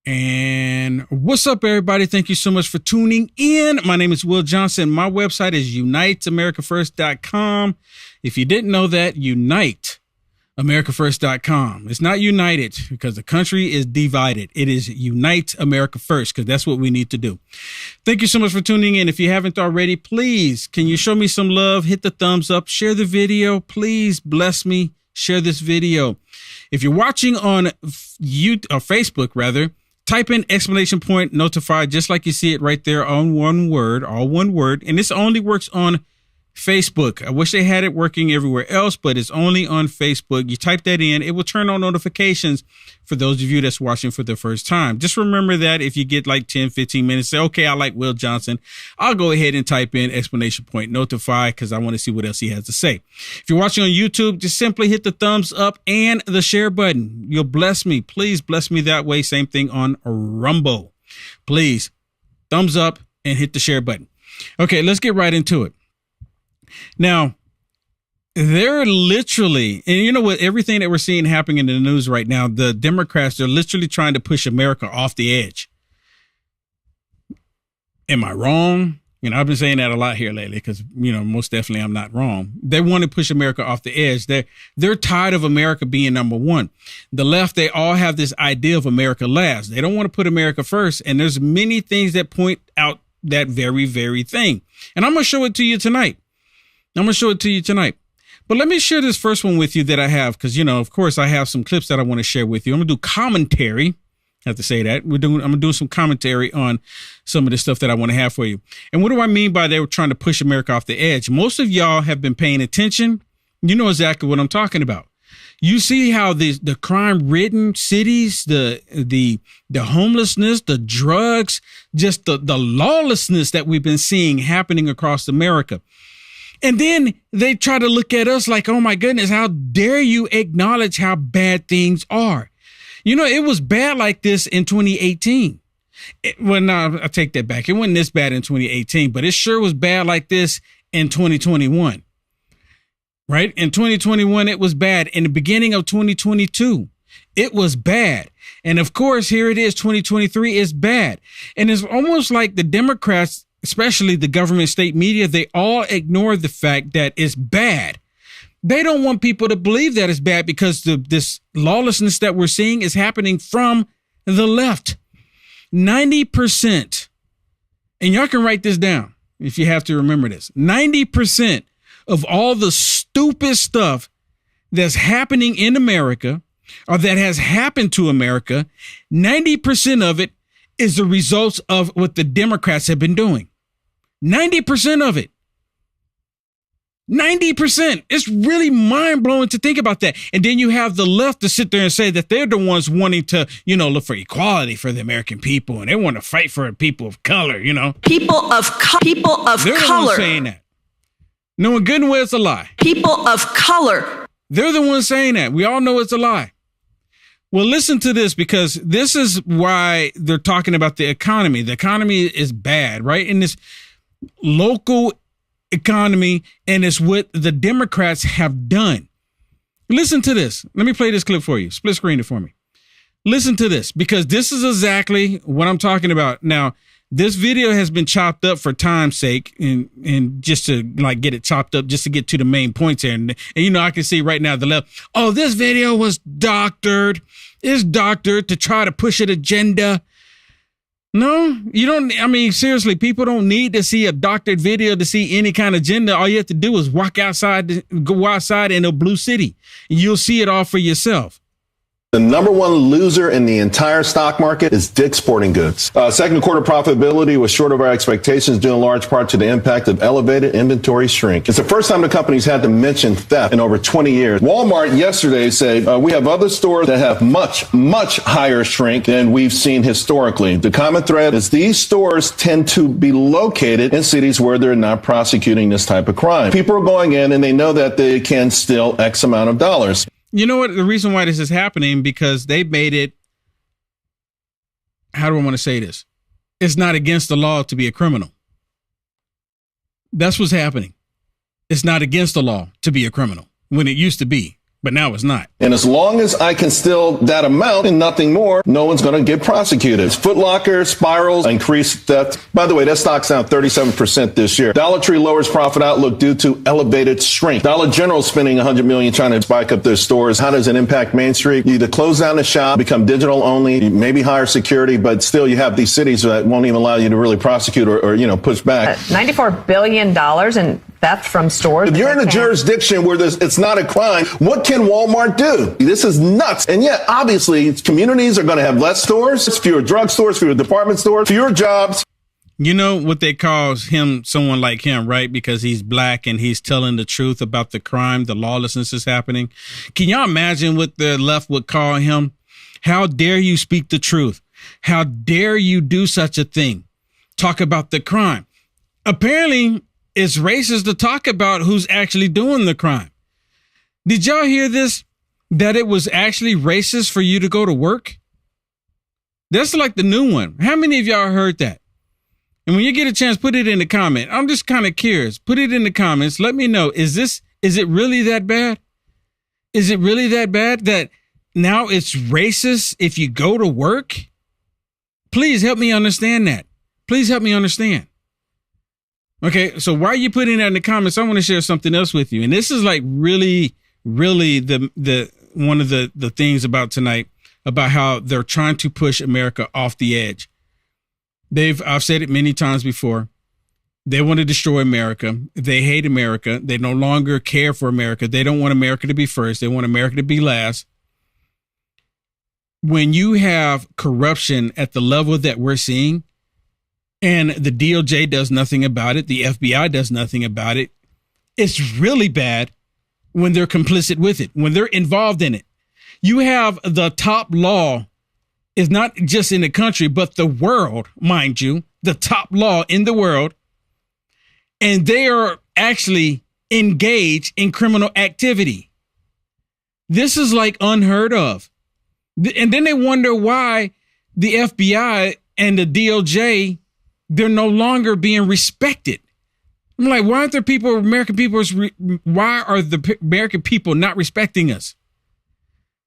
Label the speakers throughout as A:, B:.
A: And what's up, everybody? Thank you so much for tuning in. My name is Will Johnson. My website is uniteamericafirst.com. If you didn't know that, uniteamericafirst.com. It's not united because the country is divided. It is Unite America First because that's what we need to do. Thank you so much for tuning in. If you haven't already, please, can you show me some love? Hit the thumbs up, share the video. Please bless me. Share this video. If you're watching on YouTube or Facebook, rather, type in exclamation point notify, just like you see it right there on one word, all one word. And this only works on Facebook. I wish they had it working everywhere else, but it's only on Facebook. You type that in, it will turn on notifications for those of you that's watching for the first time. Just remember that if you get like 10, 15 minutes, say, okay, I like Will Johnson, I'll go ahead and type in exclamation point notify because I want to see what else he has to say. If you're watching on YouTube, just simply hit the thumbs up and the share button. You'll bless me. Please bless me that way. Same thing on Rumble. Please thumbs up and hit the share button. Okay, let's get right into it. Now, they're literally, and you know what, everything that we're seeing happening in the news right now, the Democrats are literally trying to push America off the edge. Am I wrong? You know, I've been saying that a lot here lately because, you know, most definitely I'm not wrong. They want to push America off the edge. They're tired of America being number one. The left, they all have this idea of America last. They don't want to put America first. And there's many things that point out that very, very thing. And I'm going to show it to you tonight. But let me share this first one with you that I have, because, you know, of course, I have some clips that I want to share with you. I'm going to do commentary. I have to say that. I'm going to do some commentary on some of the stuff that I want to have for you. And what do I mean by they were trying to push America off the edge? Most of y'all have been paying attention. You know exactly what I'm talking about. You see how the crime-ridden cities, the homelessness, the drugs, just the lawlessness that we've been seeing happening across America. And then they try to look at us like, oh, my goodness, how dare you acknowledge how bad things are? You know, it was bad like this in 2018. No, I take that back. It wasn't this bad in 2018, but it sure was bad like this in 2021. Right? In 2021, it was bad. In the beginning of 2022, it was bad. And of course, here it is, 2023 is bad. And it's almost like the Democrats, especially the government state media, they all ignore the fact that it's bad. They don't want people to believe that it's bad because this lawlessness that we're seeing is happening from the left. 90%, and y'all can write this down if you have to remember this, 90% of all the stupid stuff that's happening in America or that has happened to America, 90% of it is the results of what the Democrats have been doing. 90% of it. 90%. It's really mind blowing to think about that. And then you have the left to sit there and say that they're the ones wanting to, you know, look for equality for the American people. And they want to fight for people of color, you know.
B: People of
A: they're
B: color.
A: The ones saying that. Knowing good and well it's a lie.
B: People of color.
A: They're the ones saying that. We all know it's a lie. Well, listen to this, because this is why they're talking about the economy. The economy is bad, right? In this local economy, and it's what the Democrats have done. Listen to this. Let me play this clip for you. Split screen it for me. Listen to this, because this is exactly what I'm talking about. Now, this video has been chopped up for time's sake, and just to like get it chopped up, just to get to the main points here. And you know, I can see right now the left, oh, this video was doctored. It's doctored to try to push an agenda. No, you don't. I mean, seriously, people don't need to see a doctored video to see any kind of agenda. All you have to do is go outside in a blue city. And you'll see it all for yourself.
C: The number one loser in the entire stock market is Dick's Sporting Goods. Second quarter profitability was short of our expectations, due in large part to the impact of elevated inventory shrink. It's the first time the company's had to mention theft in over 20 years. Walmart yesterday said, we have other stores that have much, much higher shrink than we've seen historically. The common thread is these stores tend to be located in cities where they're not prosecuting this type of crime. People are going in and they know that they can steal X amount of dollars.
A: You know what? The reason why this is happening, because they made it, how do I want to say this? It's not against the law to be a criminal. That's what's happening. It's not against the law to be a criminal when it used to be. But now it's not.
C: And as long as I can steal that amount and nothing more, no one's going to get prosecuted. Foot Locker, Spirals, increased theft. By the way, that stock's down 37% this year. Dollar Tree lowers profit outlook due to elevated shrink. Dollar General spending $100 million trying to spike up their stores. How does it impact Main Street? You either close down the shop, become digital only, maybe hire security, but still you have these cities that won't even allow you to really prosecute or push back.
D: $94 billion in theft from stores.
C: If you're in a jurisdiction where it's not a crime, what can Walmart do? This is nuts. And yet, obviously, communities are going to have less stores, fewer drugstores, fewer department stores, fewer jobs.
A: You know what they call him, someone like him, right? Because he's black and he's telling the truth about the crime, the lawlessness is happening. Can y'all imagine what the left would call him? How dare you speak the truth? How dare you do such a thing? Talk about the crime. Apparently, it's racist to talk about who's actually doing the crime. Did y'all hear this? That it was actually racist for you to go to work? That's like the new one. How many of y'all heard that? And when you get a chance, put it in the comment. I'm just kind of curious. Put it in the comments. Let me know. Is it really that bad? Is it really that bad that now it's racist if you go to work? Please help me understand that. Please help me understand. Okay, so while you're putting that in the comments, I want to share something else with you. And this is like really the one of the things about tonight, about how they're trying to push America off the edge. I've said it many times before. They want to destroy America. They hate America. They no longer care for America. They don't want America to be first. They want America to be last. When you have corruption at the level that we're seeing, and the DOJ does nothing about it, the FBI does nothing about it, it's really bad when they're complicit with it, when they're involved in it. You have the top law is not just in the country, but the world, mind you, the top law in the world, and they are actually engaged in criminal activity. This is like unheard of. And then they wonder why the FBI and the DOJ, they're no longer being respected. I'm like, why aren't there people, American people, why are the American people not respecting us?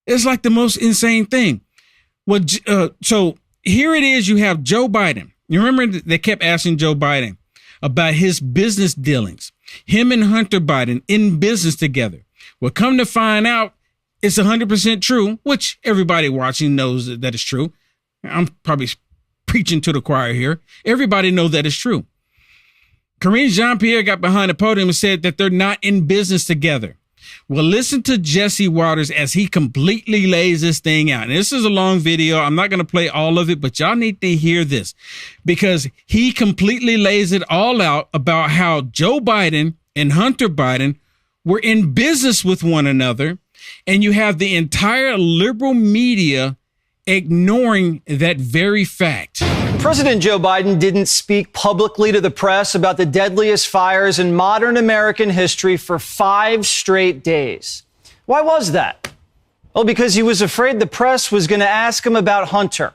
A: It's like the most insane thing. Well, so here it is. You have Joe Biden. You remember they kept asking Joe Biden about his business dealings, him and Hunter Biden in business together. Well, come to find out, it's 100% true, which everybody watching knows that it's true. I'm probably preaching to the choir here. Everybody knows that it's true. Karine Jean-Pierre got behind the podium and said that they're not in business together. Well, listen to Jesse Waters as he completely lays this thing out. And this is a long video. I'm not going to play all of it, but y'all need to hear this because he completely lays it all out about how Joe Biden and Hunter Biden were in business with one another. And you have the entire liberal media ignoring that very fact.
E: President Joe Biden didn't speak publicly to the press about the deadliest fires in modern American history for 5 straight days. Why was that? Well, because he was afraid the press was going to ask him about Hunter.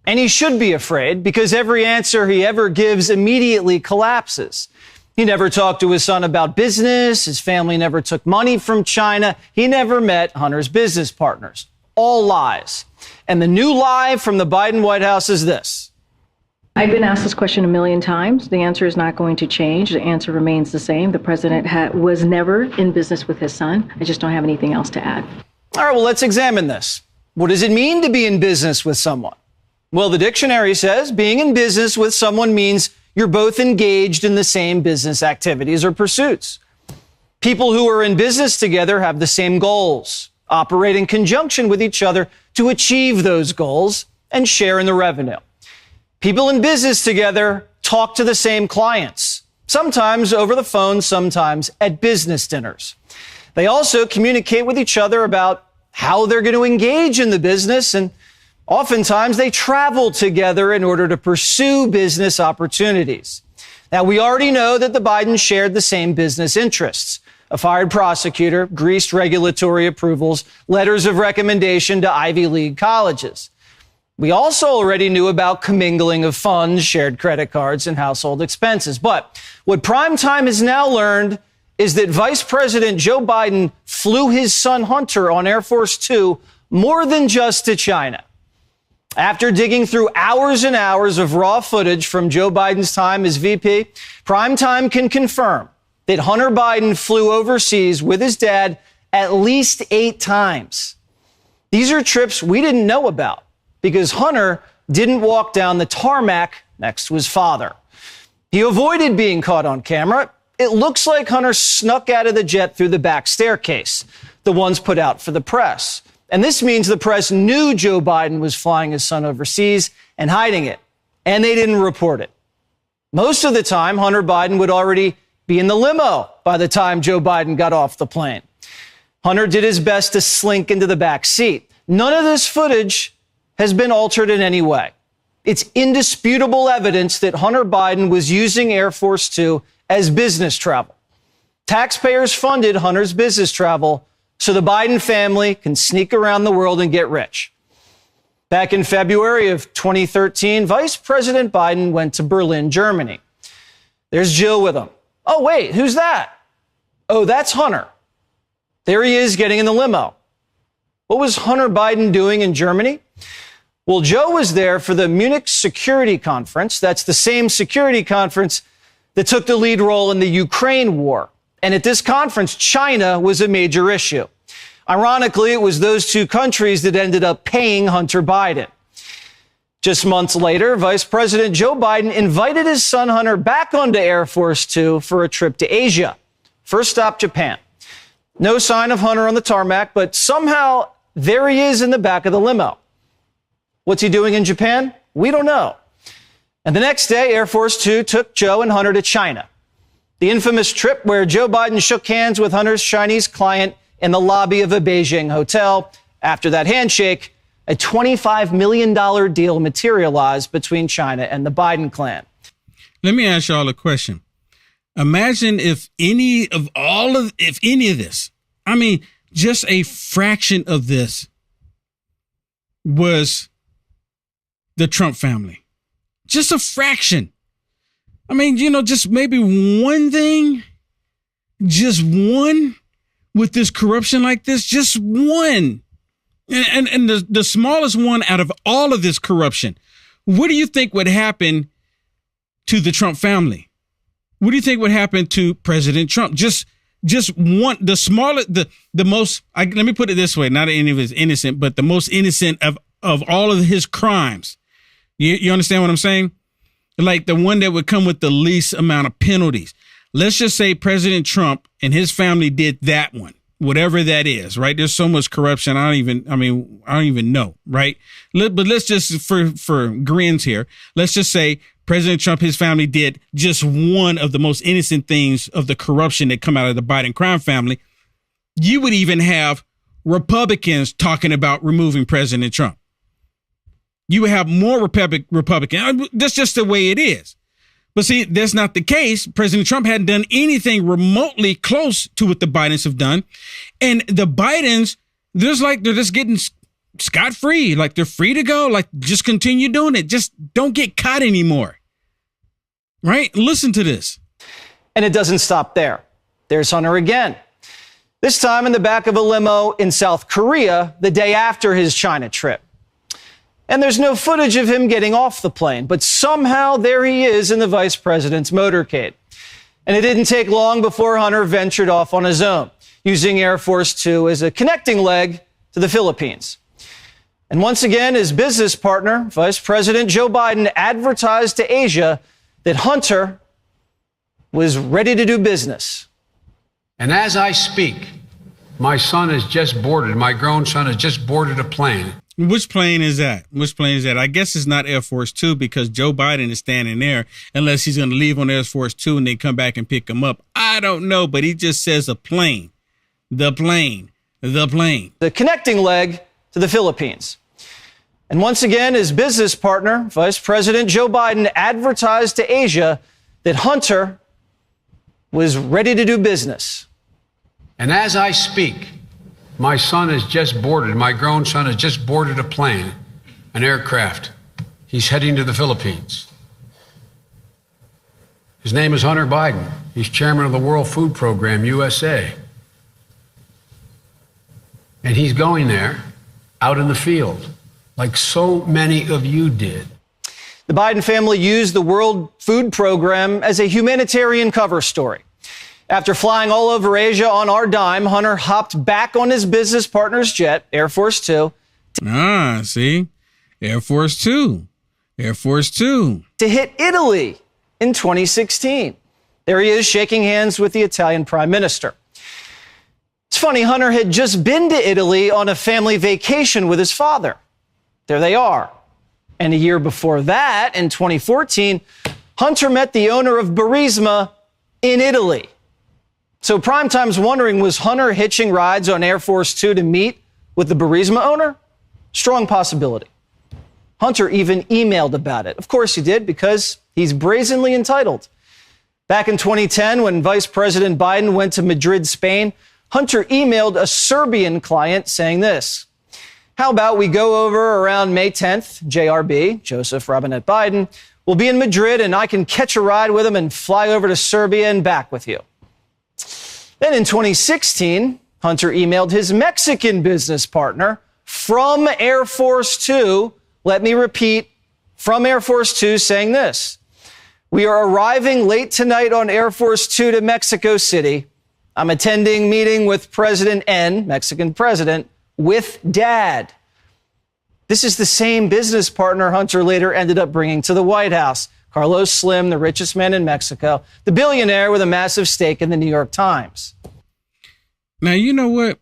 E: And he should be afraid because every answer he ever gives immediately collapses. He never talked to his son about business. His family never took money from China. He never met Hunter's business partners. All lies. And the new lie from the Biden White House is this.
F: I've been asked this question a million times. The answer is not going to change. The answer remains the same. The president was never in business with his son. I just don't have anything else to add.
E: All right, well, let's examine this. What does it mean to be in business with someone? Well, the dictionary says being in business with someone means you're both engaged in the same business activities or pursuits. People who are in business together have the same goals, operate in conjunction with each other to achieve those goals, and share in the revenue. People in business together talk to the same clients, sometimes over the phone, sometimes at business dinners. They also communicate with each other about how they're going to engage in the business, and oftentimes they travel together in order to pursue business opportunities. Now, we already know that the Bidens shared the same business interests. A fired prosecutor, greased regulatory approvals, letters of recommendation to Ivy League colleges. We also already knew about commingling of funds, shared credit cards, and household expenses. But what primetime has now learned is that Vice President Joe Biden flew his son Hunter on Air Force Two more than just to China. After digging through hours and hours of raw footage from Joe Biden's time as VP, Primetime can confirm that Hunter Biden flew overseas with his dad at least 8 times. These are trips we didn't know about because Hunter didn't walk down the tarmac next to his father. He avoided being caught on camera. It looks like Hunter snuck out of the jet through the back staircase, the ones put out for the press. And this means the press knew Joe Biden was flying his son overseas and hiding it, and they didn't report it. Most of the time, Hunter Biden would already be in the limo by the time Joe Biden got off the plane. Hunter did his best to slink into the back seat. None of this footage has been altered in any way. It's indisputable evidence that Hunter Biden was using Air Force Two as business travel. Taxpayers funded Hunter's business travel so the Biden family can sneak around the world and get rich. Back in February of 2013, Vice President Biden went to Berlin, Germany. There's Jill with him. Oh, wait, who's that? Oh, that's Hunter. There he is getting in the limo. What was Hunter Biden doing in Germany? Well, Joe was there for the Munich Security Conference. That's the same security conference that took the lead role in the Ukraine war. And at this conference, China was a major issue. Ironically, it was those two countries that ended up paying Hunter Biden. Just months later, Vice President Joe Biden invited his son Hunter back onto Air Force Two for a trip to Asia. First stop, Japan. No sign of Hunter on the tarmac, but somehow there he is in the back of the limo. What's he doing in Japan? We don't know. And the next day, Air Force Two took Joe and Hunter to China. The infamous trip where Joe Biden shook hands with Hunter's Chinese client in the lobby of a Beijing hotel. After that handshake, a $25 million deal materialized between China and the Biden clan.
A: Let me ask y'all a question. Imagine if any of this, I mean, just a fraction of this was the Trump family. Just a fraction. I mean, just maybe one thing, just one with this corruption like this, just one. And the smallest one out of all of this corruption. What do you think would happen to the Trump family? What do you think would happen to President Trump? Just one, the smallest, the most, let me put it this way, not any of his innocent, but the most innocent of all of his crimes. You understand what I'm saying? Like the one that would come with the least amount of penalties. Let's just say President Trump and his family did that one, whatever that is, right? There's so much corruption. I don't even know, right? But let's just, for grins here, let's just say President Trump, his family did just one of the most innocent things of the corruption that come out of the Biden crime family. You would even have Republicans talking about removing President Trump. You would have more Republicans. That's just the way it is. But see, that's not the case. President Trump hadn't done anything remotely close to what the Bidens have done. And the Bidens, they're just getting scot-free. Like they're free to go. Like just continue doing it. Just don't get caught anymore. Right? Listen to this.
E: And it doesn't stop there. There's Hunter again. This time in the back of a limo in South Korea the day after his China trip. And there's no footage of him getting off the plane, but somehow there he is in the vice president's motorcade. And it didn't take long before Hunter ventured off on his own, using Air Force Two as a connecting leg to the Philippines. And once again, his business partner, Vice President Joe Biden, advertised to Asia that Hunter was ready to do business.
G: And as I speak, my son has just boarded, my grown son has just boarded a plane.
A: Which plane is that? I guess it's not Air Force Two because Joe Biden is standing there unless he's going to leave on Air Force Two and then come back and pick him up. I don't know, but he just says a plane. The plane. The
E: connecting leg to the Philippines. And once again, his business partner, Vice President Joe Biden, advertised to Asia that Hunter was ready to do business.
G: And as I speak, my son has just boarded, my grown son has just boarded a plane, an aircraft. He's heading to the Philippines. His name is Hunter Biden. He's chairman of the World Food Program, USA. And he's going there out in the field, like so many of you did.
E: The Biden family used the World Food Program as a humanitarian cover story. After flying all over Asia on our dime, Hunter hopped back on his business partner's jet, Air Force Two.
A: See? Air Force Two. Air Force Two.
E: To hit Italy in 2016. There he is shaking hands with the Italian prime minister. It's funny, Hunter had just been to Italy on a family vacation with his father. There they are. And a year before that, in 2014, Hunter met the owner of Burisma in Italy. So Primetime's wondering, was Hunter hitching rides on Air Force Two to meet with the Burisma owner? Strong possibility. Hunter even emailed about it. Of course he did, because he's brazenly entitled. Back in 2010, when Vice President Biden went to Madrid, Spain, Hunter emailed a Serbian client saying this: how about we go over around May 10th, JRB, Joseph Robinette Biden, will be in Madrid and I can catch a ride with him and fly over to Serbia and back with you. Then in 2016, Hunter emailed his Mexican business partner from Air Force Two. Let me repeat, from Air Force Two, saying this: we are arriving late tonight on Air Force Two to Mexico City. I'm attending meeting with President N, Mexican president, with Dad. This is the same business partner Hunter later ended up bringing to the White House. Carlos Slim, the richest man in Mexico, the billionaire with a massive stake in the New York Times.
A: Now, you know what?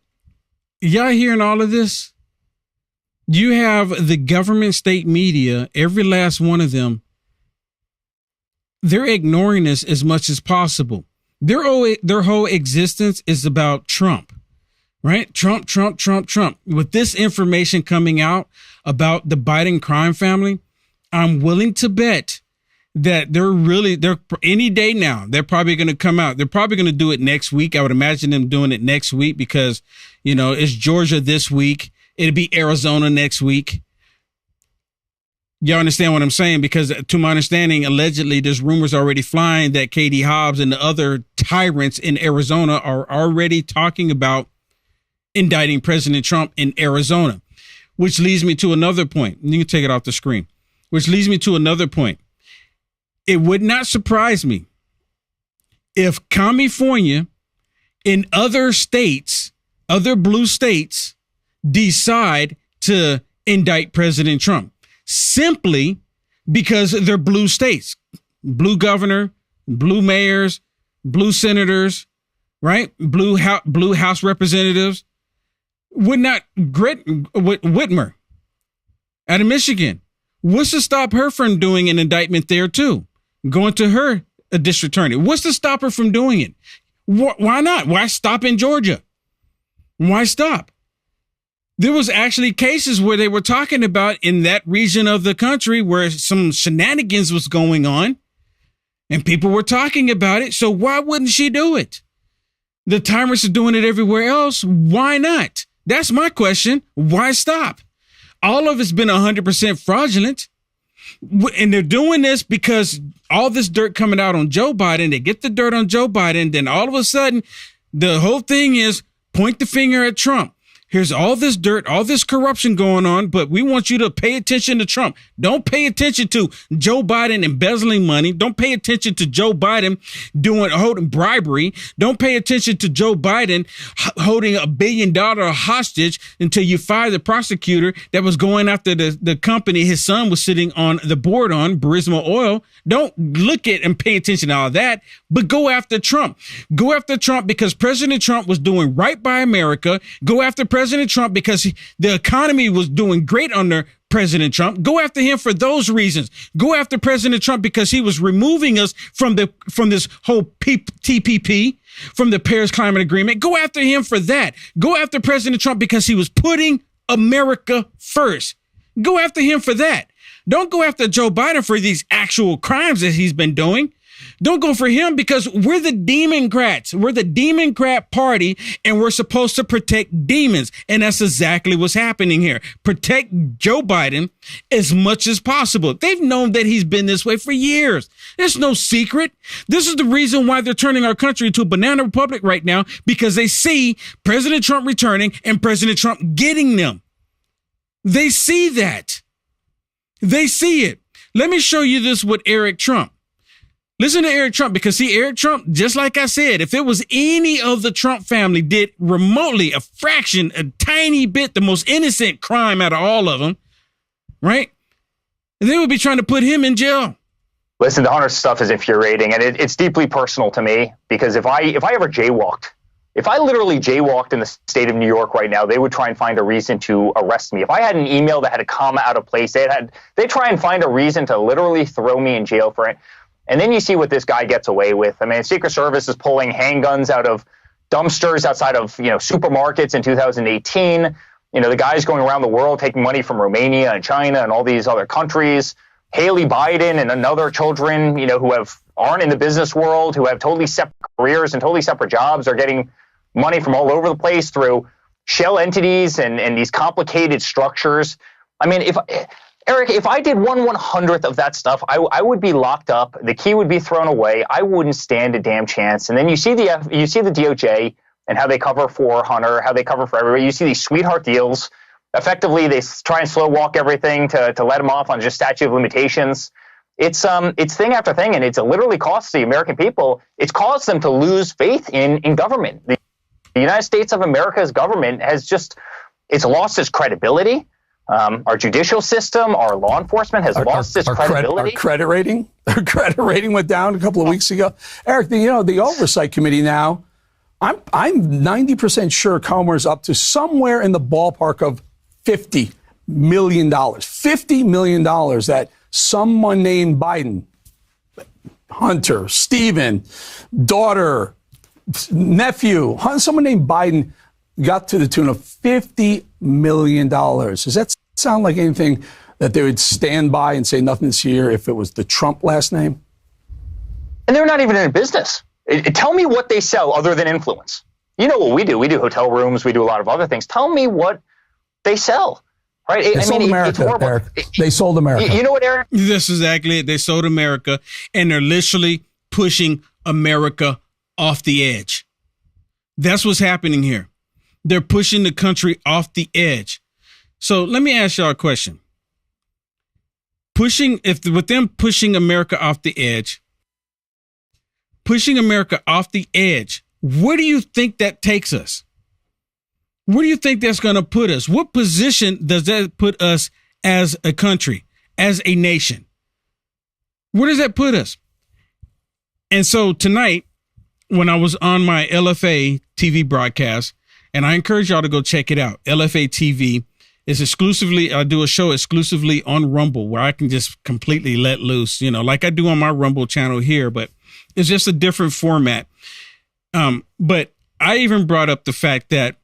A: Y'all hearing all of this? You have the government state media, every last one of them. They're ignoring this as much as possible. Their whole existence is about Trump, right? Trump. With this information coming out about the Biden crime family, I'm willing to bet that they're any day now, they're probably going to come out. They're probably going to do it next week. I would imagine them doing it next week because, you know, it's Georgia this week. It'll be Arizona next week. Y'all understand what I'm saying? Because to my understanding, allegedly, there's rumors already flying that Katie Hobbs and the other tyrants in Arizona are already talking about indicting President Trump in Arizona, which leads me to another point. You can take it off the screen, which leads me to another point. It would not surprise me if California and other states, other blue states, decide to indict President Trump simply because they're blue states, blue governor, blue mayors, blue senators, right? Blue House representatives. Would not Whitmer out of Michigan. What's to stop her from doing an indictment there too? Going to her district attorney. What's to stop her from doing it? Why not? Why stop in Georgia? Why stop? There was actually cases where they were talking about in that region of the country where some shenanigans was going on and people were talking about it. So why wouldn't she do it? The tyrants are doing it everywhere else. Why not? That's my question. Why stop? All of it's been 100% fraudulent. And they're doing this because all this dirt coming out on Joe Biden, they get the dirt on Joe Biden. Then all of a sudden, the whole thing is point the finger at Trump. Here's all this dirt, all this corruption going on, but we want you to pay attention to Trump. Don't pay attention to Joe Biden embezzling money. Don't pay attention to Joe Biden holding bribery. Don't pay attention to Joe Biden holding $1 billion hostage until you fire the prosecutor that was going after the company his son was sitting on the board on, Burisma Oil. Don't look at and pay attention to all that, but go after Trump. Go after Trump because President Trump was doing right by America. Go after President Trump because the economy was doing great under President Trump. Go after him for those reasons. Go after President Trump because he was removing us from this whole TPP, from the Paris Climate Agreement. Go after him for that. Go after President Trump because he was putting America first. Go after him for that. Don't go after Joe Biden for these actual crimes that he's been doing. Don't go for him because we're the Democrats. We're the Democrat party and we're supposed to protect demons. And that's exactly what's happening here. Protect Joe Biden as much as possible. They've known that he's been this way for years. There's no secret. This is the reason why they're turning our country into a banana republic right now, because they see President Trump returning and President Trump getting them. They see that. They see it. Let me show you this with Eric Trump. Listen to Eric Trump, because see, Eric Trump, just like I said, if it was any of the Trump family did remotely a fraction, a tiny bit, the most innocent crime out of all of them, right? They would be trying to put him in jail.
H: Listen, the Hunter stuff is infuriating, and it's deeply personal to me, because if I ever jaywalked, if I literally jaywalked in the state of New York right now, they would try and find a reason to arrest me. If I had an email that had a comma out of place, they try and find a reason to literally throw me in jail for it. And then you see what this guy gets away with. I mean, Secret Service is pulling handguns out of dumpsters outside of, supermarkets in 2018. The guy's going around the world taking money from Romania and China and all these other countries. Haley Biden and other children, who aren't in the business world, who have totally separate careers and totally separate jobs, are getting money from all over the place through shell entities and these complicated structures. I mean, Eric, if I did 1/100th of that stuff, I would be locked up. The key would be thrown away. I wouldn't stand a damn chance. And then you see the DOJ and how they cover for Hunter, how they cover for everybody. You see these sweetheart deals. Effectively, they try and slow walk everything to let him off on just statute of limitations. It's thing after thing, and it's literally cost the American people. It's caused them to lose faith in government. The United States of America's government it's lost its credibility. Our judicial system, our law enforcement has lost its credibility.
I: Our credit rating went down a couple of weeks ago. Eric, the oversight committee now, I'm 90% sure Comer's up to somewhere in the ballpark of $50 million. $50 million that someone named Biden, Hunter, Stephen, daughter, nephew, someone named Biden got to the tune of $50 million. Does that sound like anything that they would stand by and say nothing this year if it was the Trump last name?
H: And they're not even in business. Tell me what they sell other than influence. You know what we do. We do hotel rooms. We do a lot of other things. Tell me what they sell. Right?
I: They sold America, Eric. They sold America.
H: You know what, Eric?
A: That's exactly it. They sold America, and they're literally pushing America off the edge. That's what's happening here. They're pushing the country off the edge. So let me ask y'all a question. With them pushing America off the edge, where do you think that takes us? Where do you think that's going to put us? What position does that put us as a country, as a nation? Where does that put us? And so tonight, when I was on my LFA TV broadcast, and I encourage y'all to go check it out. LFA TV is I do a show exclusively on Rumble where I can just completely let loose, like I do on my Rumble channel here, but it's just a different format. But I even brought up the fact that,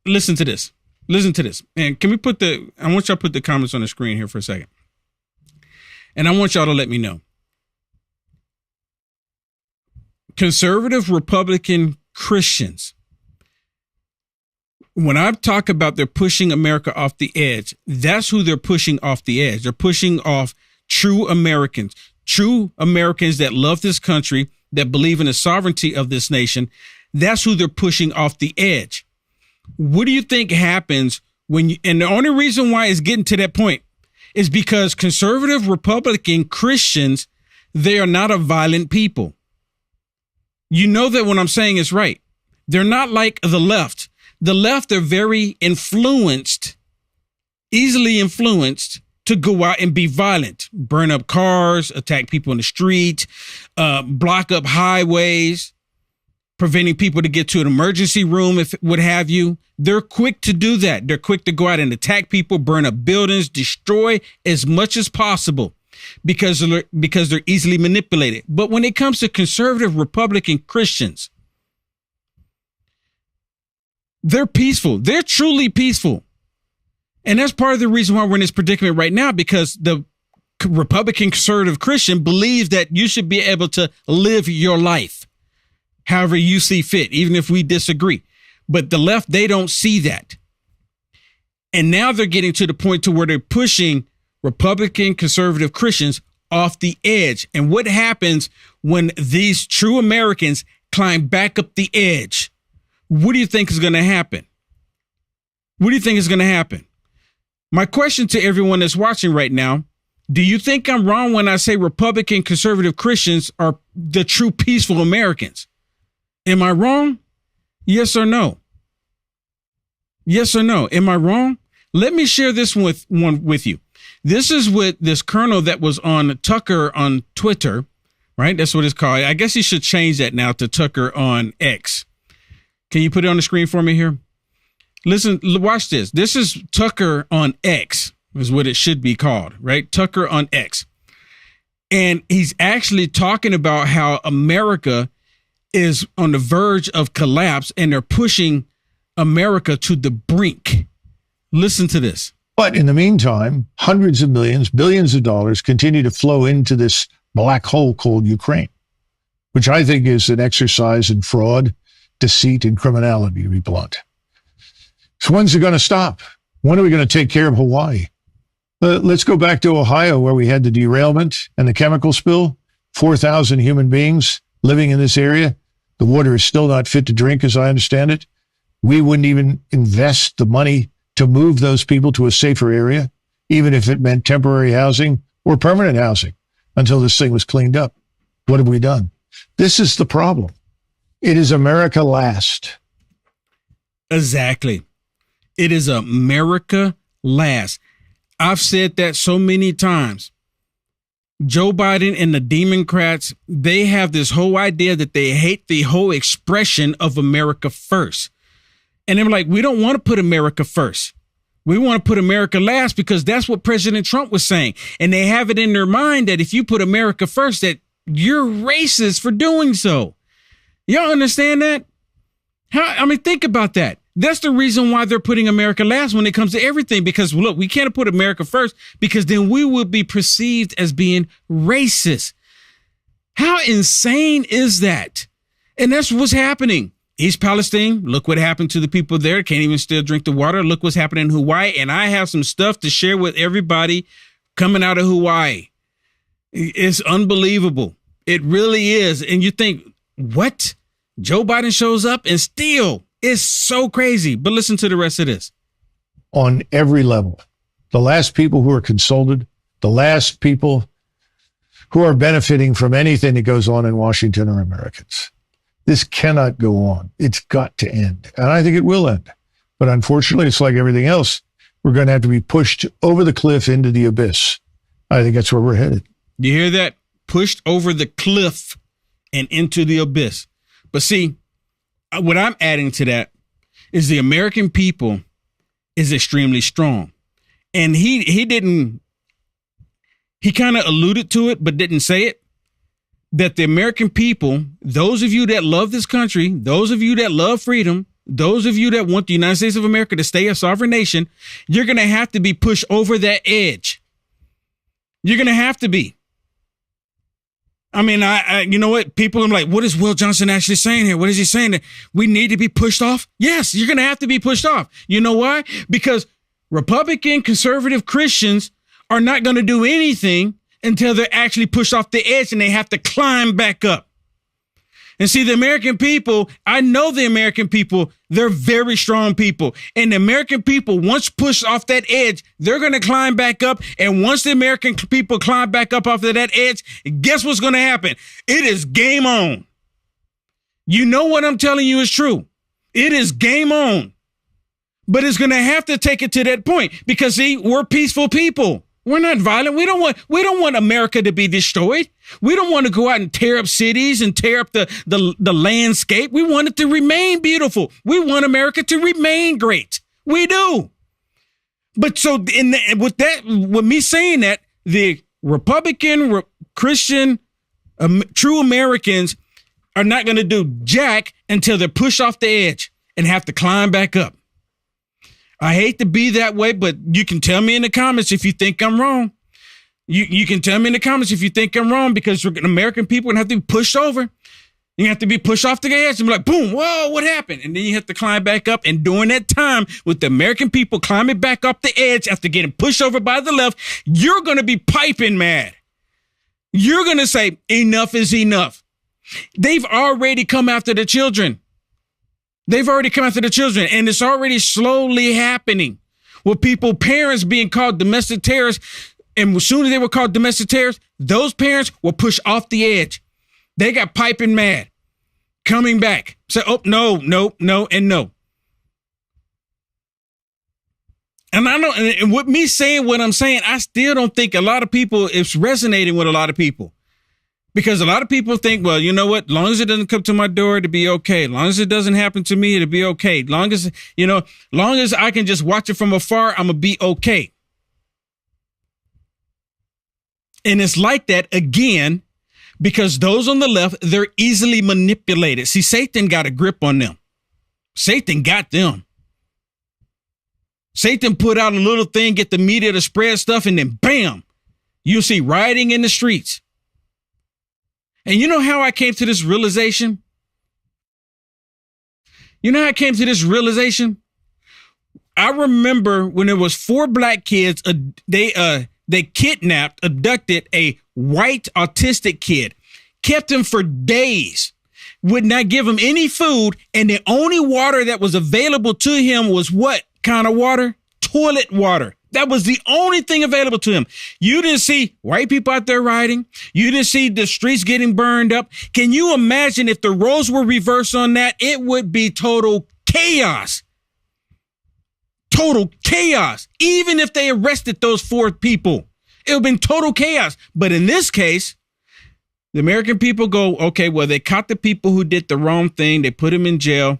A: listen to this. And can we I want y'all to put the comments on the screen here for a second. And I want y'all to let me know. Conservative Republican Christians, when I talk about they're pushing America off the edge, that's who they're pushing off the edge. They're pushing off true Americans that love this country, that believe in the sovereignty of this nation. That's who they're pushing off the edge. What do you think happens and the only reason why it's getting to that point is because conservative Republican Christians, they are not a violent people. You know that what I'm saying is right. They're not like the left. The left are very easily influenced to go out and be violent, burn up cars, attack people in the street, block up highways, preventing people to get to an emergency room, if what have you. They're quick to do that. They're quick to go out and attack people, burn up buildings, destroy as much as possible because they're easily manipulated. But when it comes to conservative Republican Christians, they're peaceful. They're truly peaceful. And that's part of the reason why we're in this predicament right now, because the Republican conservative Christian believes that you should be able to live your life however you see fit, even if we disagree. But the left, they don't see that. And now they're getting to the point to where they're pushing Republican conservative Christians off the edge. And what happens when these true Americans climb back up the edge? What do you think is going to happen? What do you think is going to happen? My question to everyone that's watching right now, do you think I'm wrong when I say Republican conservative Christians are the true peaceful Americans? Am I wrong? Yes or no? Yes or no? Am I wrong? Let me share this one with you. This is with this colonel that was on Tucker on Twitter, right? That's what it's called. I guess he should change that now to Tucker on X. Can you put it on the screen for me here? Listen, watch this. This is Tucker on X is what it should be called, right? Tucker on X. And he's actually talking about how America is on the verge of collapse and they're pushing America to the brink. Listen to this.
J: But in the meantime, hundreds of millions, billions of dollars continue to flow into this black hole called Ukraine, which I think is an exercise in fraud, deceit, and criminality, to be blunt. So when's it going to stop? When are we going to take care of Hawaii? Let's go back to Ohio, where we had the derailment and the chemical spill. 4,000 human beings living in this area. The water is still not fit to drink, as I understand it. We wouldn't even invest the money to move those people to a safer area, even if it meant temporary housing or permanent housing, until this thing was cleaned up. What have we done? This is the problem. It is America last.
A: Exactly. It is America last. I've said that so many times. Joe Biden and the Democrats, they have this whole idea that they hate the whole expression of America first. And they're like, we don't want to put America first. We want to put America last because that's what President Trump was saying. And they have it in their mind that if you put America first, that you're racist for doing so. Y'all understand that? Think about that. That's the reason why they're putting America last when it comes to everything. Because, look, we can't put America first because then we will be perceived as being racist. How insane is that? And that's what's happening. East Palestine, look what happened to the people there. Can't even still drink the water. Look what's happening in Hawaii. And I have some stuff to share with everybody coming out of Hawaii. It's unbelievable. It really is. And you think, what? Joe Biden shows up and still it's so crazy. But listen to the rest of this.
J: On every level, the last people who are consulted, the last people who are benefiting from anything that goes on in Washington are Americans. This cannot go on. It's got to end. And I think it will end. But unfortunately, it's like everything else. We're going to have to be pushed over the cliff into the abyss. I think that's where we're headed.
A: You hear that? Pushed over the cliff and into the abyss. But see, what I'm adding to that is the American people is extremely strong. And he kind of alluded to it, but didn't say it. That the American people, those of you that love this country, those of you that love freedom, those of you that want the United States of America to stay a sovereign nation, you're going to have to be pushed over that edge. You're going to have to be. I mean, you know what? People are like, what is Will Johnson actually saying here? What is he saying? That we need to be pushed off? Yes, you're going to have to be pushed off. You know why? Because Republican conservative Christians are not going to do anything until they're actually pushed off the edge and they have to climb back up. And see, the American people, I know the American people, they're very strong people. And the American people, once pushed off that edge, they're going to climb back up. And once the American people climb back up off of that edge, guess what's going to happen? It is game on. You know what I'm telling you is true. It is game on. But it's going to have to take it to that point because, see, we're peaceful people. We're not violent. We don't want America to be destroyed. We don't want to go out and tear up cities and tear up the landscape. We want it to remain beautiful. We want America to remain great. We do. But so with me saying that, the Republican, Christian, true Americans are not going to do jack until they're pushed off the edge and have to climb back up. I hate to be that way, but you can tell me in the comments if you think I'm wrong. You can tell me in the comments if you think I'm wrong, because American people are going to have to be pushed over. You have to be pushed off the edge and be like, boom, whoa, what happened? And then you have to climb back up. And during that time, with the American people climbing back up the edge after getting pushed over by the left, you're going to be piping mad. You're going to say, enough is enough. They've already come after the children. They've already come after the children, and it's already slowly happening with parents being called domestic terrorists. And as soon as they were called domestic terrorists, those parents were pushed off the edge. They got piping mad, coming back. Say, oh, no, and no. And I know, and with me saying what I'm saying, I still don't think a lot of people, it's resonating with a lot of people. Because a lot of people think, well, you know what? As long as it doesn't come to my door, it'll be okay. As long as it doesn't happen to me, it'll be okay. Long as I can just watch it from afar, I'm going to be okay. And it's like that again, because those on the left, they're easily manipulated. See, Satan got a grip on them. Satan got them. Satan put out a little thing, get the media to spread stuff, and then bam, you see rioting in the streets. And you know how I came to this realization? I remember when there was 4 black kids, they kidnapped, abducted a white autistic kid, kept him for days, would not give him any food. And the only water that was available to him was what kind of water? Toilet water. That was the only thing available to him. You didn't see white people out there rioting. You didn't see the streets getting burned up. Can you imagine if the roles were reversed on that? It would be total chaos. Total chaos. Even if they arrested those 4 people, it would have been total chaos. But in this case, the American people go, okay, well, they caught the people who did the wrong thing. They put them in jail.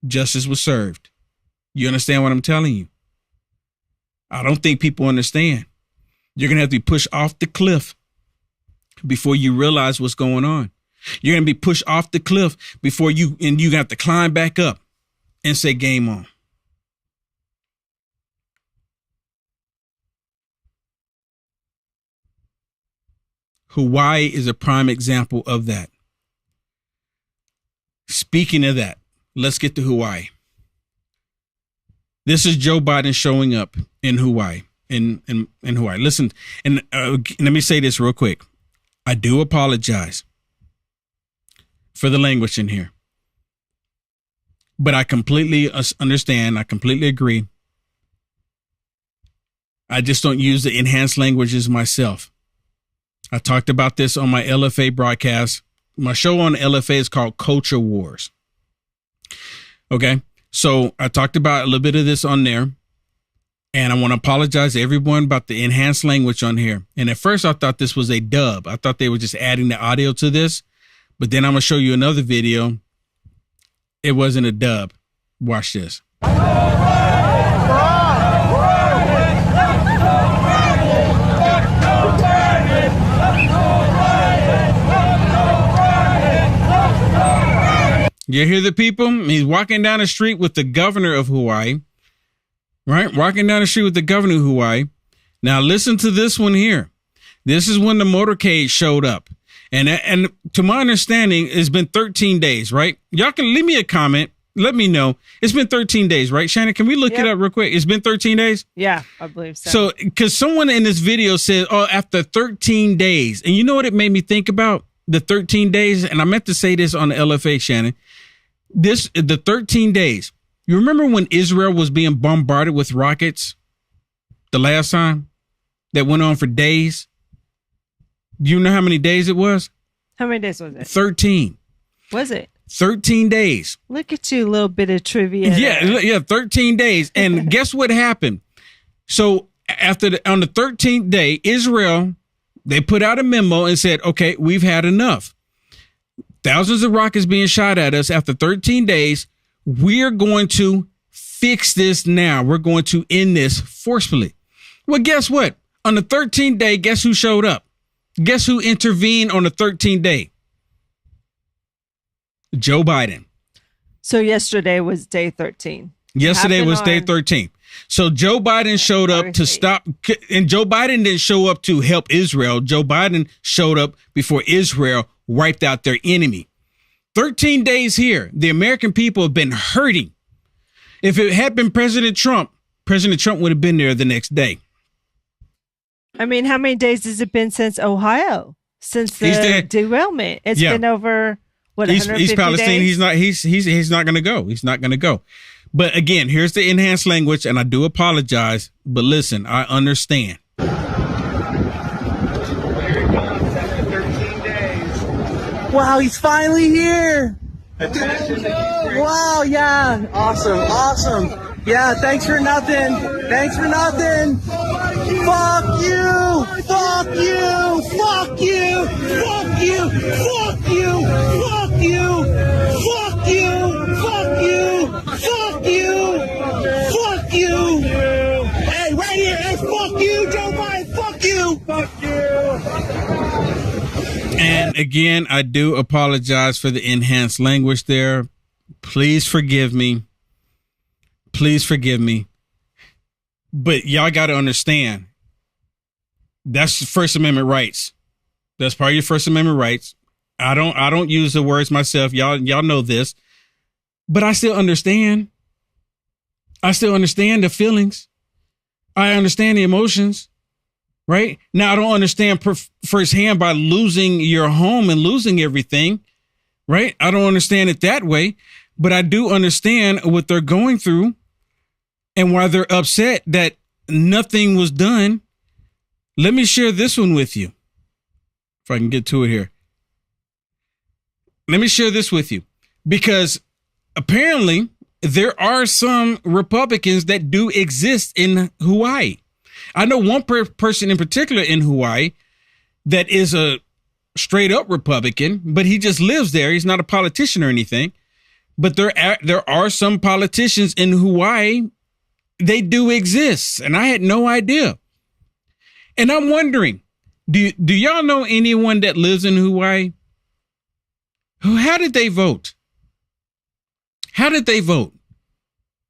A: Justice was served. You understand what I'm telling you? I don't think people understand. You're going to have to be pushed off the cliff before you realize what's going on. You're going to be pushed off the cliff before you have to climb back up and say, game on. Hawaii is a prime example of that. Speaking of that, let's get to Hawaii. This is Joe Biden showing up in Hawaii, in Hawaii. Listen, and let me say this real quick. I do apologize for the language in here, but I completely understand. I completely agree. I just don't use the enhanced languages myself. I talked about this on my LFA broadcast. My show on LFA is called Culture Wars. Okay. So I talked about a little bit of this on there, and I want to apologize to everyone about the enhanced language on here. And at first I thought this was a dub. I thought they were just adding the audio to this, but then I'm going to show you another video. It wasn't a dub. Watch this. You hear the people? He's walking down the street with the governor of Hawaii, right? Walking down the street with the governor of Hawaii. Now listen to this one here. This is when the motorcade showed up. And to my understanding, it's been 13 days, right? Y'all can leave me a comment. Let me know. It's been 13 days, right? Shannon, can we look it up real quick? It's been 13 days?
K: Yeah, I believe so.
A: So, because someone in this video said, oh, after 13 days. And you know what it made me think about? The 13 days. And I meant to say this on the LFA, Shannon. The 13 days. You remember when Israel was being bombarded with rockets the last time? That went on for days. Do you know how many days it was?
K: How many days was it?
A: 13.
K: Was it?
A: 13 days.
K: Look at you, a little bit of trivia.
A: Yeah, 13 days. And guess what happened? So on the 13th day, Israel, they put out a memo and said, okay, we've had enough. Thousands of rockets being shot at us after 13 days. We're going to fix this now. We're going to end this forcefully. Well, guess what? On the 13th day, guess who showed up? Guess who intervened on the 13th day? Joe Biden.
K: So yesterday was day 13.
A: Yesterday was day 13. So Joe Biden showed up to stop, and Joe Biden didn't show up to help Israel. Joe Biden showed up before Israel wiped out their enemy. 13 days here, the American people have been hurting. If it had been President Trump would have been there the next day.
K: I mean, how many days has it been since Ohio? Since the derailment? It's been over, what, 150
A: he's Palestinian.
K: days?
A: He's not going to go. He's not going to go. But again, here's the enhanced language, and I do apologize. But listen, I understand.
L: 13 days. Wow, he's finally here. Wow, yeah. Awesome. Yeah, thanks for nothing. Fuck you. Hey, right here. Hey, fuck you, Joe Biden. Fuck you.
A: And again, I do apologize for the enhanced language there. Please forgive me. But y'all got to understand, that's First Amendment rights. That's part of your First Amendment rights. I don't use the words myself. Y'all know this, but I still understand. I still understand the feelings. I understand the emotions. Right now, I don't understand firsthand by losing your home and losing everything. Right. I don't understand it that way, but I do understand what they're going through and why they're upset that nothing was done. Let me share this one with you. If I can get to it here. Let me share this with you, because apparently there are some Republicans that do exist in Hawaii. I know one person in particular in Hawaii that is a straight up Republican, but he just lives there. He's not a politician or anything. But there are some politicians in Hawaii. They do exist, and I had no idea. And I'm wondering, do y'all know anyone that lives in Hawaii? How did they vote?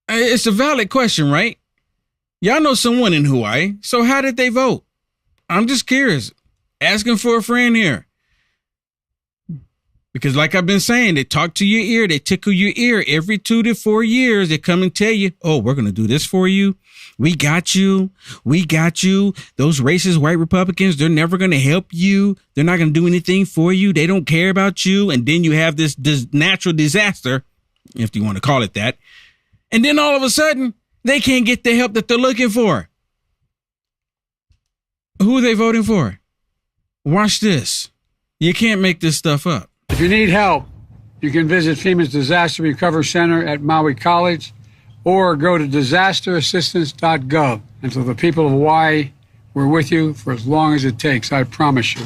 A: It's a valid question, right? Y'all know someone in Hawaii, so how did they vote? I'm just curious, asking for a friend here. Because like I've been saying, they talk to your ear, they tickle your ear every 2 to 4 years. They come and tell you, oh, we're going to do this for you. We got you. Those racist white Republicans, they're never going to help you. They're not going to do anything for you. They don't care about you. And then you have this natural disaster, if you want to call it that. And then all of a sudden, they can't get the help that they're looking for. Who are they voting for? Watch this. You can't make this stuff up.
G: If you need help, you can visit FEMA's Disaster Recovery Center at Maui College or go to disasterassistance.gov. And to the people of Hawaii, we're with you for as long as it takes, I promise you.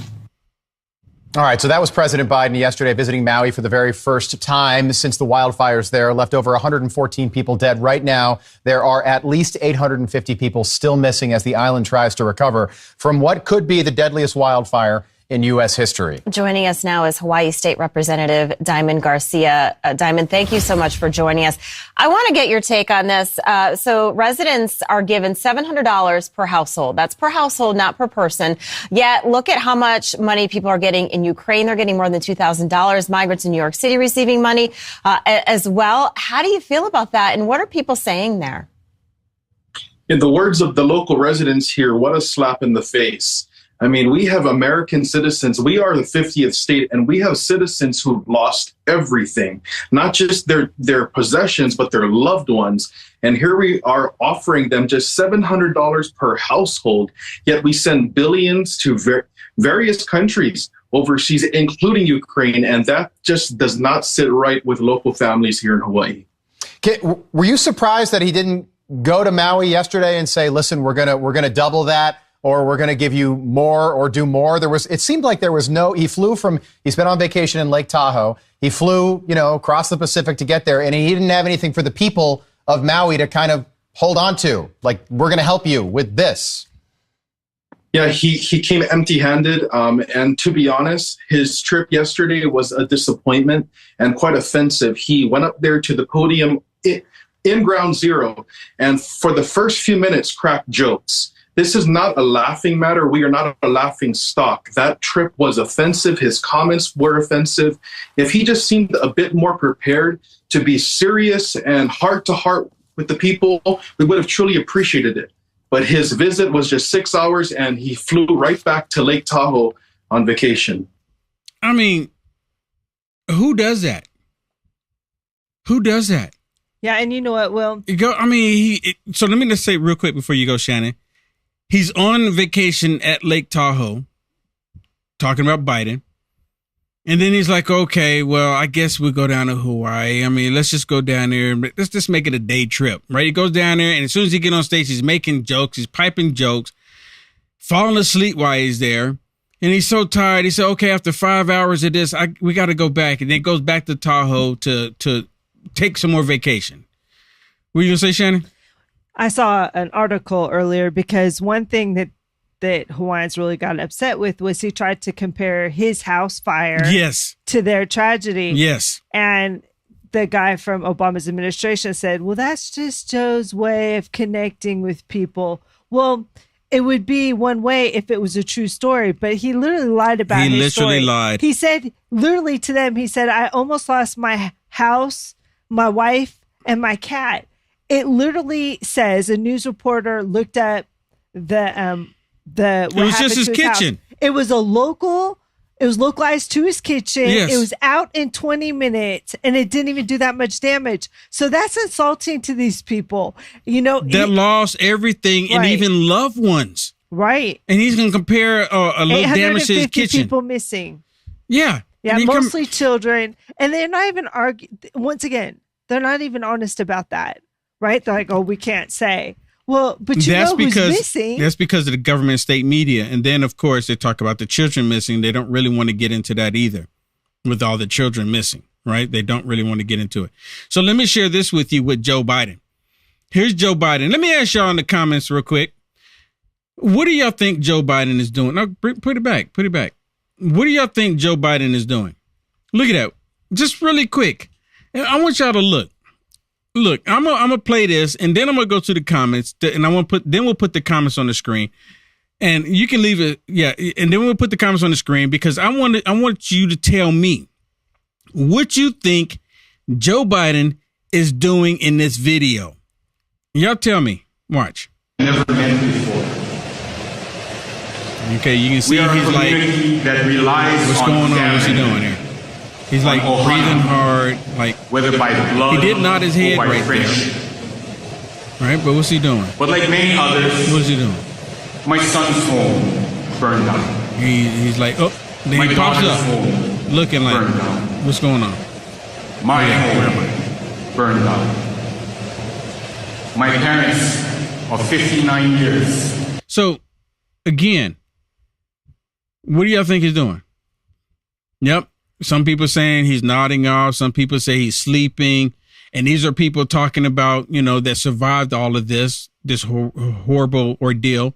M: All right, so that was President Biden yesterday visiting Maui for the very first time since the wildfires there left over 114 people dead. Right now, there are at least 850 people still missing as the island tries to recover from what could be the deadliest wildfire in U.S. history.
N: Joining us now is Hawaii State Representative Diamond Garcia. Diamond, thank you so much for joining us. I want to get your take on this. So residents are given $700 per household. That's per household, not per person. Yet look at how much money people are getting in Ukraine. They're getting more than $2,000. Migrants in New York City receiving money as well. How do you feel about that? And what are people saying there?
O: In the words of the local residents here, what a slap in the face. I mean, we have American citizens. We are the 50th state, and we have citizens who've lost everything, not just their possessions, but their loved ones. And here we are offering them just $700 per household, yet we send billions to various countries overseas, including Ukraine. And that just does not sit right with local families here in Hawaii.
M: Were you surprised that he didn't go to Maui yesterday and say, listen, we're gonna double that, or we're going to give you more or do more? It seemed like there was he's been on vacation in Lake Tahoe. He flew, across the Pacific to get there, and he didn't have anything for the people of Maui to kind of hold on to. Like, we're going to help you with this.
O: Yeah, he came empty-handed. And to be honest, his trip yesterday was a disappointment and quite offensive. He went up there to the podium in Ground Zero, and for the first few minutes cracked jokes. This is not a laughing matter. We are not a laughing stock. That trip was offensive. His comments were offensive. If he just seemed a bit more prepared to be serious and heart to heart with the people, we would have truly appreciated it. But his visit was just 6 hours, and he flew right back to Lake Tahoe on vacation.
A: I mean, who does that? Who does that?
K: Yeah, and you know what, Will?
A: So let me just say real quick before you go, Shannon. He's on vacation at Lake Tahoe, talking about Biden. And then he's like, okay, well, I guess we'll go down to Hawaii. I mean, let's just go down there and let's just make it a day trip, right? He goes down there, and as soon as he gets on stage, he's making jokes, he's piping jokes, falling asleep while he's there. And he's so tired. He said, okay, after 5 hours of this, we got to go back. And then goes back to Tahoe to take some more vacation. What are you going to say, Shannon?
K: I saw an article earlier because one thing that Hawaiians really got upset with was he tried to compare his house fire to their tragedy.
A: Yes.
K: And the guy from Obama's administration said, well, that's just Joe's way of connecting with people. Well, it would be one way if it was a true story, but he literally lied about his story. He literally lied. He said, literally to them, he said, I almost lost my house, my wife, and my cat. It literally says a news reporter looked at it was just his kitchen. House. It was localized to his kitchen. Yes. It was out in 20 minutes and it didn't even do that much damage. So that's insulting to these people, that
A: lost everything and even loved ones.
K: Right.
A: And he's going to compare a little damage to his kitchen.
K: People missing.
A: Yeah.
K: Yeah. Mostly children. And they're not even once again, they're not even honest about that. Right? They're like, oh, we can't say. Well, but who's missing?
A: That's because of the government state media. And then, of course, they talk about the children missing. They don't really want to get into that either with all the children missing, right? They don't really want to get into it. So let me share this with you with Joe Biden. Here's Joe Biden. Let me ask y'all in the comments real quick. What do y'all think Joe Biden is doing? No, put it back. Put it back. What do y'all think Joe Biden is doing? Look at that. Just really quick. I want y'all to look. Look, I'm gonna play this, and then I'm gonna go to the comments, and we'll put the comments on the screen, and you can leave it, and then we'll put the comments on the screen because I want you to tell me what you think Joe Biden is doing in this video. Y'all tell me. Watch.
P: Never met before.
A: Okay, you can see he's like,
P: that relies
A: what's going on? What's he doing here? He's like breathing hard, like
P: whether by blood,
A: he did nod his head right
P: friendship.
A: There. Right, but what's he doing?
P: But like many others,
A: what's he doing?
P: My son's home burned down.
A: He's like, oh, then he pops up, looking like, what's going on?
P: My home burned down. My parents of 59 years.
A: So, again, what do y'all think he's doing? Yep. Some people saying he's nodding off. Some people say he's sleeping. And these are people talking about, that survived all of this horrible ordeal.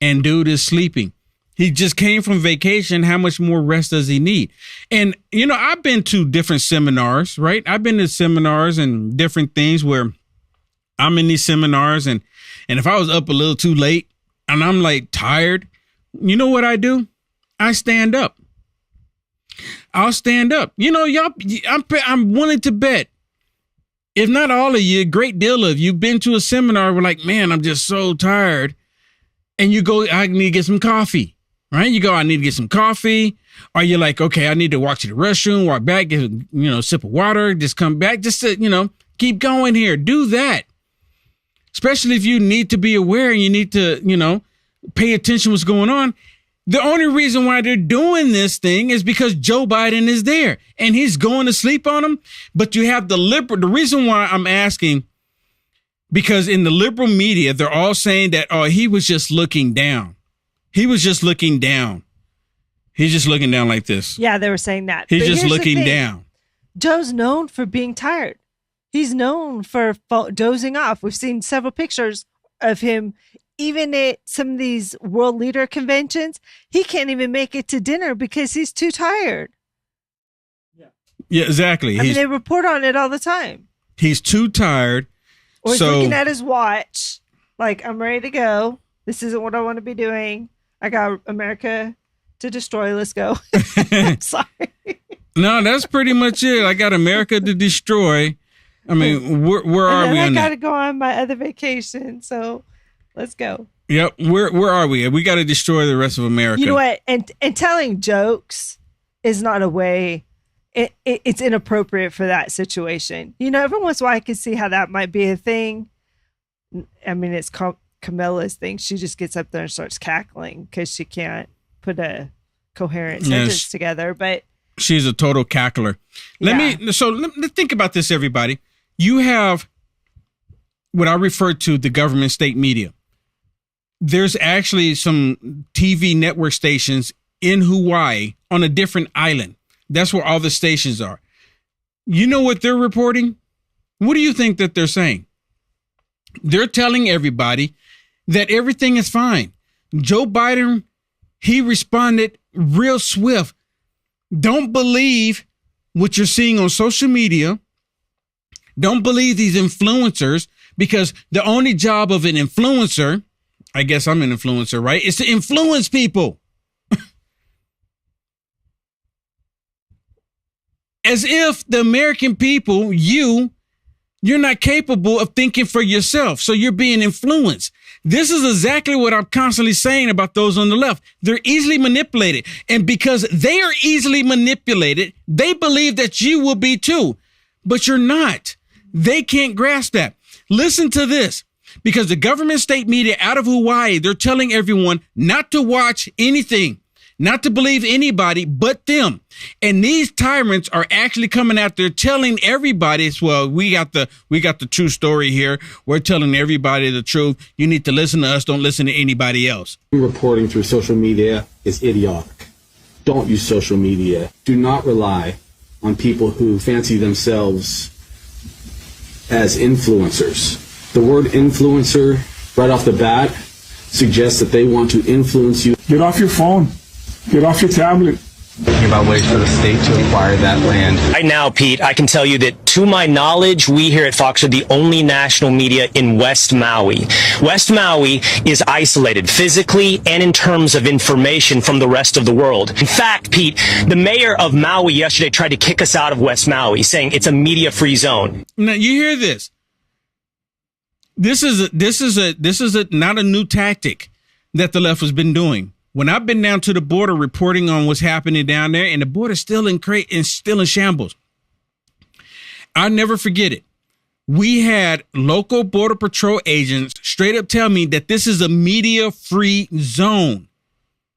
A: And dude is sleeping. He just came from vacation. How much more rest does he need? And, I've been to different seminars, right? I've been to seminars and different things where I'm in these seminars. And if I was up a little too late and I'm like tired, you know what I do? I stand up. I'll stand up. Y'all, I'm willing to bet, if not all of you, a great deal of you been to a seminar where like, man, I'm just so tired. And you go, I need to get some coffee, right? You go, I need to get some coffee. Or you're like, okay, I need to walk to the restroom, walk back, get a sip of water, just come back, just to, keep going here. Do that. Especially if you need to be aware and you need to, pay attention to what's going on. The only reason why they're doing this thing is because Joe Biden is there and he's going to sleep on them. But you have the reason why I'm asking, because in the liberal media, they're all saying that, oh, he was just looking down. He was just looking down. He's just looking down like this.
K: Yeah, they were saying that.
A: He's just looking down.
K: Joe's known for being tired. He's known for dozing off. We've seen several pictures of him. Even at some of these world leader conventions, he can't even make it to dinner because he's too tired.
A: Yeah, exactly.
K: I mean, they report on it all the time.
A: He's too tired.
K: Or he's looking at his watch, like, I'm ready to go. This isn't what I want to be doing. I got America to destroy. Let's go. I'm sorry.
A: No, that's pretty much it. I got America to destroy. I mean, where are we on that?
K: I got to go on my other vacation, so let's go.
A: Yep. Where are we? We got to destroy the rest of America.
K: You know what? And telling jokes is not a way. It's inappropriate for that situation. You know, every once in a while I can see how that might be a thing. I mean, it's Camilla's thing. She just gets up there and starts cackling because she can't put a coherent sentence together. But
A: she's a total cackler. Let me think about this, everybody. You have what I refer to the government state media. There's actually some TV network stations in Hawaii on a different island. That's where all the stations are. You know what they're reporting? What do you think that they're saying? They're telling everybody that everything is fine. Joe Biden, he responded real swift. Don't believe what you're seeing on social media. Don't believe these influencers, because the only job of an influencer, I guess I'm an influencer, right? Is to influence people. As if the American people, you're not capable of thinking for yourself. So you're being influenced. This is exactly what I'm constantly saying about those on the left. They're easily manipulated. And because they are easily manipulated, they believe that you will be too. But you're not. They can't grasp that. Listen to this. Because the government state media out of Hawaii, they're telling everyone not to watch anything, not to believe anybody but them. And these tyrants are actually coming out there telling everybody, well, we got the true story here. We're telling everybody the truth. You need to listen to us. Don't listen to anybody else.
Q: Reporting through social media is idiotic. Don't use social media. Do not rely on people who fancy themselves as influencers. The word influencer right off the bat suggests that they want to influence you.
R: Get off your phone. Get off your tablet.
S: Thinking about ways for the state to acquire that land.
T: Right now, Pete, I can tell you that, to my knowledge, we here at Fox are the only national media in West Maui. West Maui is isolated physically and in terms of information from the rest of the world. In fact, Pete, the mayor of Maui yesterday tried to kick us out of West Maui, saying it's a media-free zone.
A: Now, you hear this. This is not a new tactic that the left has been doing. When I've been down to the border reporting on what's happening down there, and the border's still in shambles, I'll never forget it. We had local border patrol agents straight up tell me that this is a media-free zone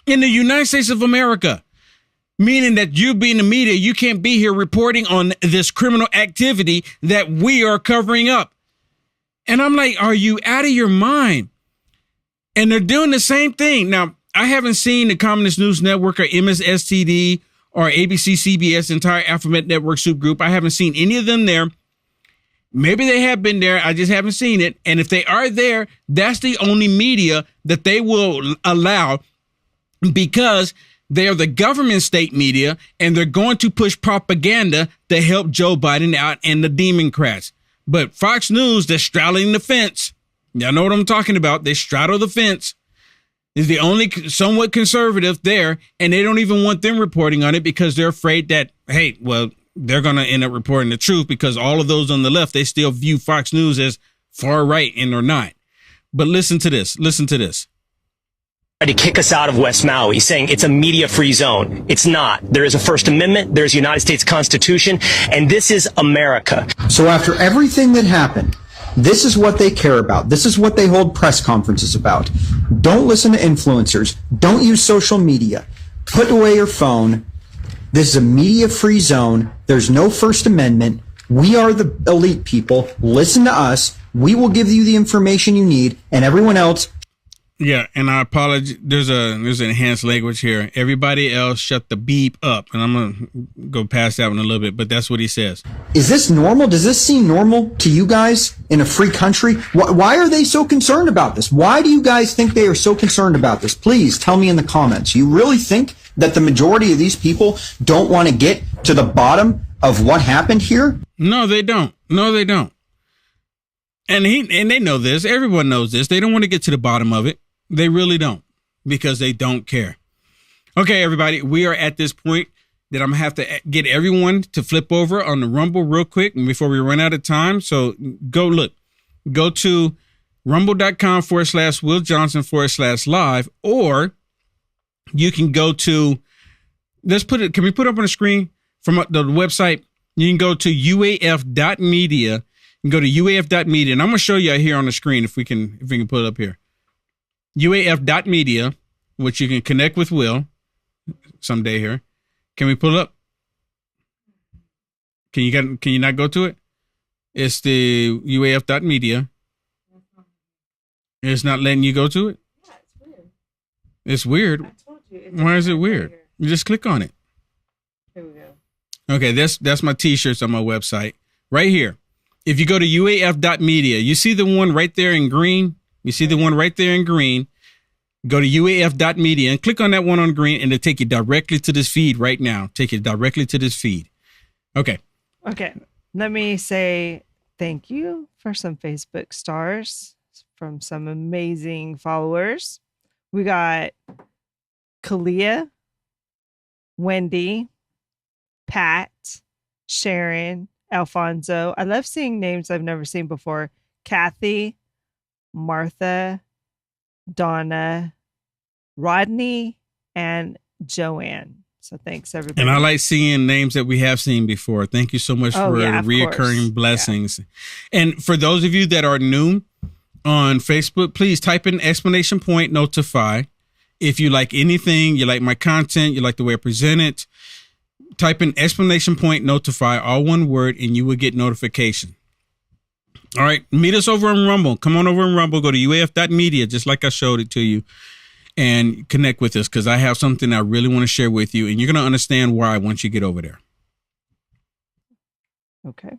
A: in the United States of America, meaning that you being the media, you can't be here reporting on this criminal activity that we are covering up. And I'm like, are you out of your mind? And they're doing the same thing. Now, I haven't seen the Communist News Network or MSSTD or ABC, CBS, entire Alphabet Network soup group. I haven't seen any of them there. Maybe they have been there. I just haven't seen it. And if they are there, that's the only media that they will allow, because they are the government state media, and they're going to push propaganda to help Joe Biden out and the Democrats. But Fox News, they're straddling the fence. Y'all know what I'm talking about. They straddle the fence. Is the only somewhat conservative there, and they don't even want them reporting on it because they're afraid that, hey, well, they're going to end up reporting the truth, because all of those on the left, they still view Fox News as far right, and they're not. But listen to this. Listen to this.
T: To kick us out of West Maui, saying it's a media-free zone. It's not. There is a First Amendment, there's a United States Constitution, and this is America.
U: So after everything that happened, this is what they care about. This is what they hold press conferences about. Don't listen to influencers. Don't use social media. Put away your phone. This is a media-free zone. There's no First Amendment. We are the elite people. Listen to us. We will give you the information you need, and everyone else.
A: Yeah, and I apologize. There's enhanced language here. Everybody else shut the beep up. And I'm going to go past that one a little bit, but that's what he says.
U: Is this normal? Does this seem normal to you guys in a free country? Why are they so concerned about this? Why do you guys think they are so concerned about this? Please tell me in the comments. You really think that the majority of these people don't want to get to the bottom of what happened here?
A: No, they don't. No, they don't. And they know this. Everyone knows this. They don't want to get to the bottom of it. They really don't, because they don't care. Okay, everybody, we are at this point that I'm going to have to get everyone to flip over on the Rumble real quick before we run out of time. So go to rumble.com/WillJohnson/live, or you can go to, can we put up on the screen from the website? You can go to uaf.media and go to uaf.media. And I'm going to show you here on the screen if we can put it up here. uaf.media, which you can connect with Will someday here. Can we pull up? Can you not go to it? It's the uaf.media. It's not letting you go to it? Yeah, it's weird. It's weird. I told you. Why is it weird? You just click on it.
K: Here we go.
A: Okay, that's my t-shirts on my website. Right here. If you go to uaf.media, you see the one right there in green? You see the one right there in green? Go to uaf.media and click on that one on green, and it'll take you directly to this feed right now. Take you directly to this feed. Okay.
K: Okay. Let me say thank you for some Facebook stars from some amazing followers. We got Kalia, Wendy, Pat, Sharon, Alfonso. I love seeing names I've never seen before. Kathy, Martha, Donna, Rodney, and Joanne. So thanks, everybody.
A: And I like seeing names that we have seen before. Thank you so much for the reoccurring blessings. Yeah. And for those of you that are new on Facebook, please type in !notify. If you like anything, you like my content, you like the way I present it, type in !notify, all one word, and you will get notification. All right. Meet us over in Rumble. Come on over in Rumble. Go to uaf.media, just like I showed it to you, and connect with us, because I have something I really want to share with you, and you're going to understand why once you get over there.
K: Okay.